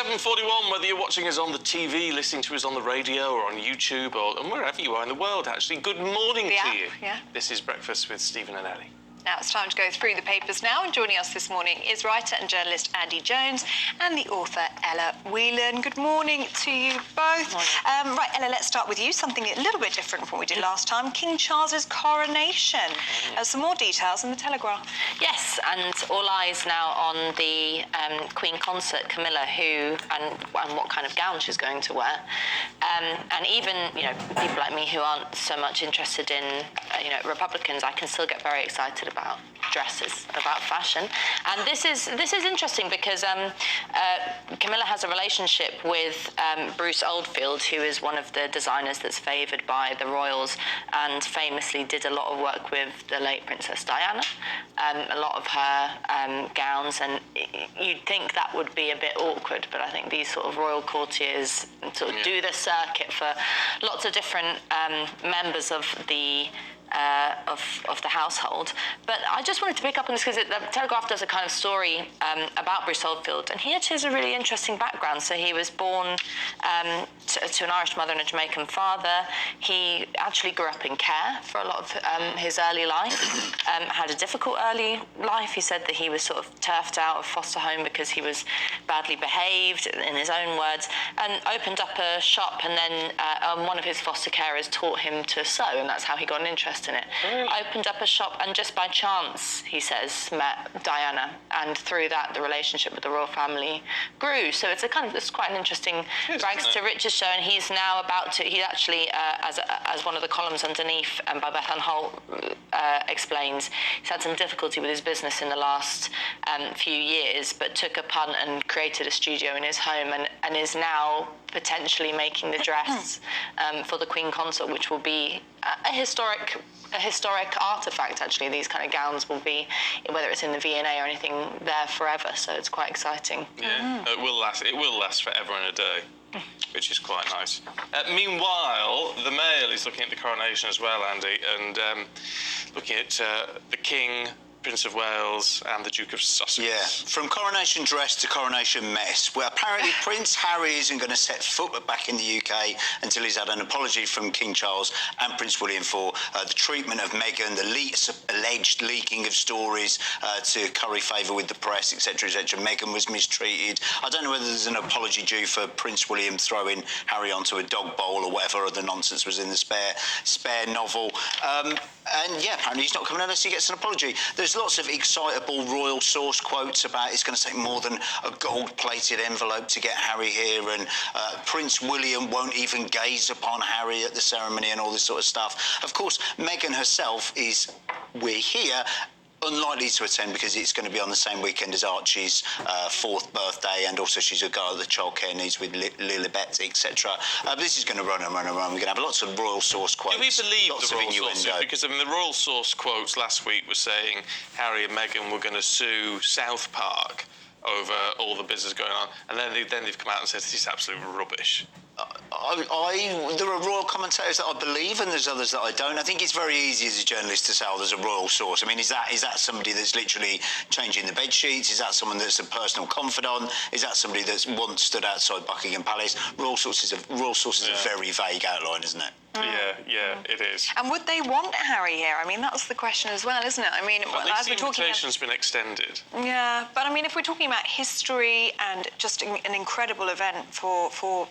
7:41, whether you're watching us on the TV, listening to us on the radio or on YouTube or wherever you are in the world, actually, good morning to you. Yeah. This is Breakfast with Stephen and Ellie. Now it's time to go through the papers now, and joining us this morning is writer and journalist Andy Jones and the author Ella Whelan. Good morning to you both. Right, Ella, let's start with you. Something a little bit different from what we did last time. King Charles's coronation. Some more details in the Telegraph. Yes, and all eyes now on the Queen consort Camilla, who and what kind of gown she's going to wear. And even people like me who aren't so much interested in Republicans, I can still get very excited about dresses, about fashion. And this is interesting because Camilla has a relationship with Bruce Oldfield, who is one of the designers that's favoured by the royals and famously did a lot of work with the late Princess Diana. A lot of her gowns, and you'd think that would be a bit awkward, but I think these sort of royal courtiers sort of do the circuit for lots of different members of the household. But I just wanted to pick up on this because the Telegraph does a kind of story about Bruce Oldfield, and he actually has a really interesting background. So he was born to an Irish mother and a Jamaican father. He actually grew up in care for a lot of his early life, had a difficult early life. He said that he was sort of turfed out of foster home because he was badly behaved, in his own words, and opened up a shop, and then one of his foster carers taught him to sew, and that's how he got an interest in it. Opened up a shop, and just by chance, he says, met Diana, and through that the relationship with the royal family grew. So it's quite an interesting rags to riches show, and he's now he actually as one of the columns underneath by Bethan Holt explains, he's had some difficulty with his business in the last few years, but took a punt and created a studio in his home, and is now potentially making the dress for the Queen consort, which will be a historic artefact. Actually, these kind of gowns will be, whether it's in the V&A or anything, there forever. So it's quite exciting. Yeah, it will last. It will last forever and a day, which is quite nice. Meanwhile, the Mail is looking at the coronation as well, Andy, and looking at the King, Prince of Wales and the Duke of Sussex. Yeah, from coronation dress to coronation mess. Well, apparently Prince Harry isn't going to set foot back in the UK until he's had an apology from King Charles and Prince William for the treatment of Meghan, the alleged leaking of stories to curry favour with the press, etc., etc. Meghan was mistreated. I don't know whether there's an apology due for Prince William throwing Harry onto a dog bowl or whatever other nonsense was in the spare novel. And yeah, apparently he's not coming unless he gets an apology. There's lots of excitable royal source quotes about it's going to take more than a gold-plated envelope to get Harry here, and Prince William won't even gaze upon Harry at the ceremony and all this sort of stuff. Of course, Meghan herself is, we're here, unlikely to attend because it's going to be on the same weekend as Archie's 4th birthday, and also she's a girl with the childcare needs with Lilibet, etc. This is going to run and run and run. We're going to have lots of royal source quotes. Do we believe lots the of royal innuendo. source? Because the royal source quotes last week were saying Harry and Meghan were going to sue South Park over all the business going on, and then they've come out and said this is absolute rubbish. There are royal commentators that I believe, and there's others that I don't. I think it's very easy as a journalist to say, "Oh, there's a royal source." I mean, is that somebody that's literally changing the bed sheets? Is that someone that's a personal confidant? Is that somebody that's once stood outside Buckingham Palace? Royal source is a very vague outline, isn't it? Yeah, it is. And would they want Harry here? I mean, that's the question as well, isn't it? I mean, at least the invitation's been extended. Yeah, but I mean, if we're talking about history and just an incredible event for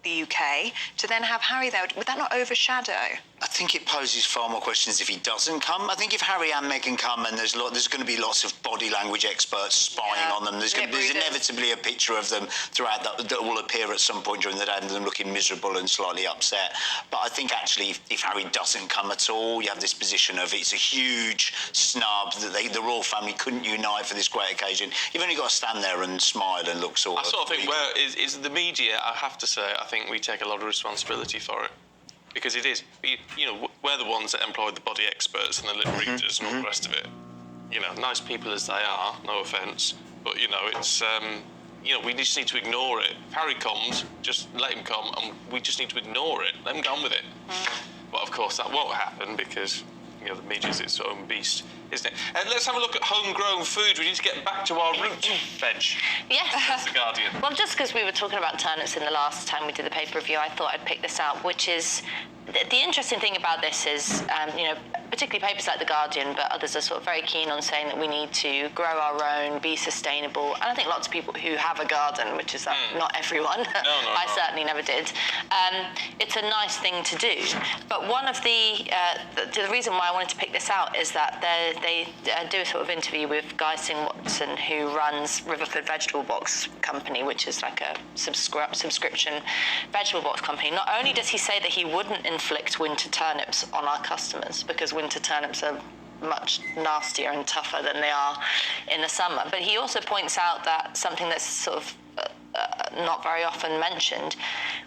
the UK, to then have Harry there, would that not overshadow? I think it poses far more questions if he doesn't come. I think if Harry and Meghan come, and there's going to be lots of body language experts spying on them, there's inevitably a picture of them throughout that will appear at some point during the day, and them looking miserable and slightly upset. But I think actually if Harry doesn't come at all, you have this position of it's a huge snub that the royal family couldn't unite for this great occasion. You've only got to stand there and smile and look sort of... I sort of think is the media, I have to say, I think we take a lot of responsibility for it. Because it is, we're the ones that employ the body experts and the lip readers and all the rest of it. Nice people as they are, no offence, but it's we just need to ignore it. If Harry comes, just let him come, and we just need to ignore it. Let him get on with it. But of course, that won't happen because the media is its own beast, isn't it? Let's have a look at homegrown food. We need to get back to our root veg. Yes. That's the Guardian. Well, just because we were talking about turnips in the last time we did the paper review, I thought I'd pick this out, which is the interesting thing about this is, particularly papers like The Guardian, but others are sort of very keen on saying that we need to grow our own, be sustainable. And I think lots of people who have a garden, which is not everyone, I certainly never did, it's a nice thing to do. But one of the reason why I wanted to pick this out is that they do a sort of interview with Guy Singh-Watson, who runs Riverford Vegetable Box Company, which is like a subscription vegetable box company. Not only does he say that he wouldn't inflict winter turnips on our customers, because winter turnips are much nastier and tougher than they are in the summer, but he also points out that something that's sort of not very often mentioned,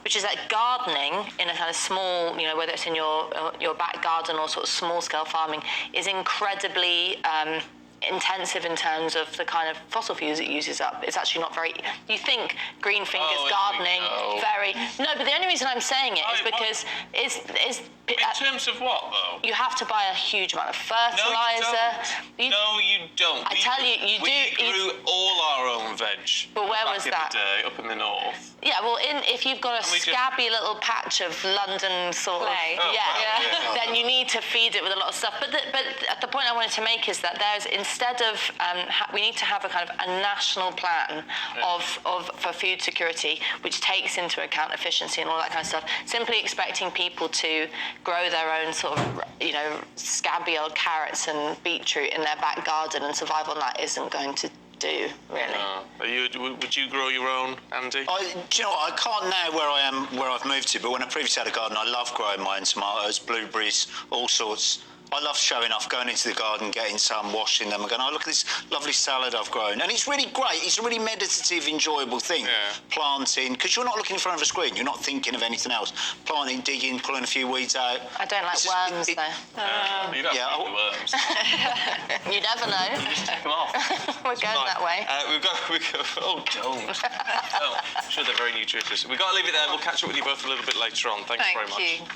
which is that gardening in a kind of small, whether it's in your back garden or sort of small-scale farming, is incredibly intensive in terms of the kind of fossil fuels it uses up. It's actually not very... You think green fingers gardening, very... No, but the only reason I'm saying it is because in terms of what, though? You have to buy a huge amount of fertiliser. No, you don't. I tell you, you do... We grew all our own veg. But where was that? Back in the day, up in the north. Yeah, well, if you've got a scabby little patch of London sort Clay. of... then you need to feed it with a lot of stuff. But the point I wanted to make is that there's, instead of... we need to have a kind of a national plan for food security, which takes into account efficiency and all that kind of stuff. Simply expecting people to grow their own sort of, scabby old carrots and beetroot in their back garden and survive on that isn't going to do, really. Would you grow your own, Andy? Do you know what? I can't now where I've moved to, but when I previously had a garden, I loved growing my own tomatoes, blueberries, all sorts. I love showing off, going into the garden, getting some, washing them, and going, oh, look at this lovely salad I've grown. And it's really great. It's a really meditative, enjoyable thing. Yeah. Planting, because you're not looking in front of a screen. You're not thinking of anything else. Planting, digging, pulling a few weeds out. I don't like worms, though. You don't like worms. You never know. Just take them off. We're going that way. Oh, don't. I'm sure they're very nutritious. We've got to leave it there. We'll catch up with you both a little bit later on. Thanks very much. Thank you.